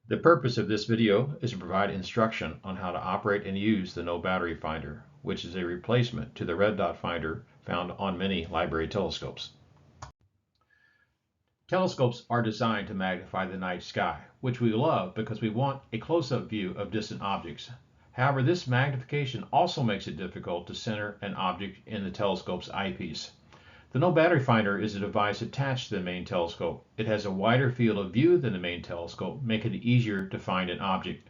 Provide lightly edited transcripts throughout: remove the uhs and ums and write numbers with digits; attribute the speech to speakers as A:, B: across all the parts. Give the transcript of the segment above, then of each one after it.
A: The purpose of this video is to provide instruction on how to operate and use the No Battery Finder, which is a replacement to the red dot finder found on many library telescopes. Telescopes are designed to magnify the night sky, which we love because we want a close-up view of distant objects. However, this magnification also makes it difficult to center an object in the telescope's eyepiece. The No Battery Finder is a device attached to the main telescope. It has a wider field of view than the main telescope, making it easier to find an object.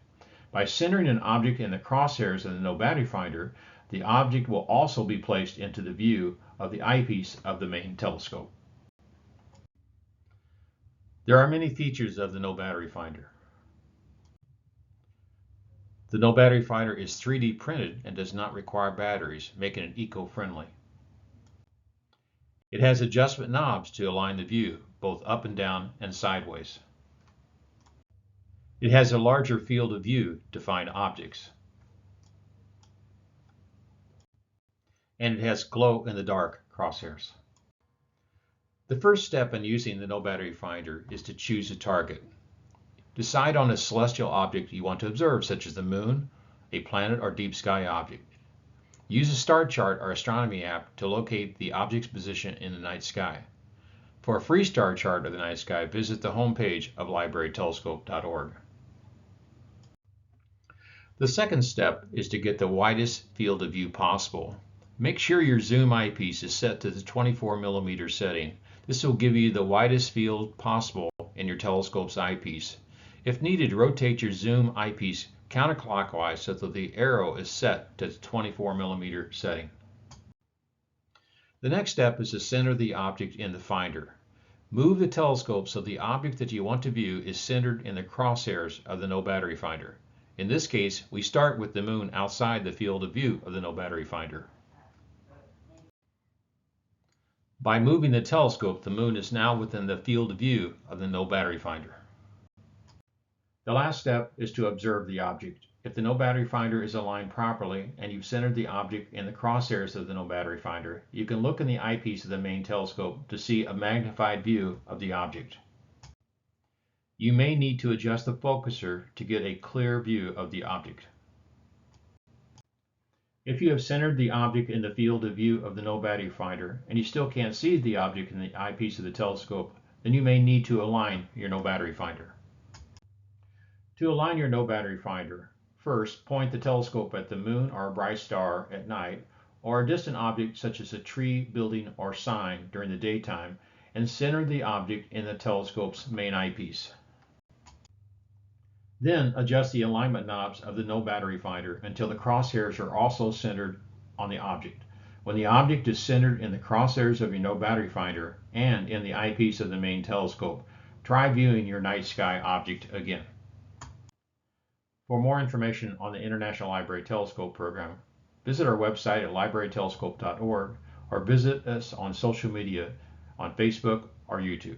A: By centering an object in the crosshairs of the No Battery Finder, the object will also be placed into the view of the eyepiece of the main telescope. There are many features of the No Battery Finder. The No Battery Finder is 3D printed and does not require batteries, making it eco-friendly. It has adjustment knobs to align the view, both up and down and sideways. It has a larger field of view to find objects. And it has glow-in-the-dark crosshairs. The first step in using the No Battery Finder is to choose a target. Decide on a celestial object you want to observe, such as the moon, a planet, or deep sky object. Use a star chart or astronomy app to locate the object's position in the night sky. For a free star chart of the night sky, visit the homepage of librarytelescope.org. The second step is to get the widest field of view possible. Make sure your zoom eyepiece is set to the 24mm setting. This will give you the widest field possible in your telescope's eyepiece. If needed, rotate your zoom eyepiece counterclockwise so that the arrow is set to the 24mm setting. The next step is to center the object in the finder. Move the telescope so the object that you want to view is centered in the crosshairs of the No Battery Finder. In this case, we start with the moon outside the field of view of the No Battery Finder. By moving the telescope, the moon is now within the field of view of the No Battery Finder. The last step is to observe the object. If the No Battery Finder is aligned properly and you've centered the object in the crosshairs of the No Battery Finder, you can look in the eyepiece of the main telescope to see a magnified view of the object. You may need to adjust the focuser to get a clear view of the object. If you have centered the object in the field of view of the No Battery Finder and you still can't see the object in the eyepiece of the telescope, then you may need to align your No Battery Finder. To align your No Battery Finder, first point the telescope at the moon or a bright star at night, or a distant object such as a tree, building, or sign during the daytime, and center the object in the telescope's main eyepiece. Then adjust the alignment knobs of the No Battery Finder until the crosshairs are also centered on the object. When the object is centered in the crosshairs of your No Battery Finder and in the eyepiece of the main telescope, try viewing your night sky object again. For more information on the International Library Telescope Program, visit our website at librarytelescope.org or visit us on social media on Facebook or YouTube.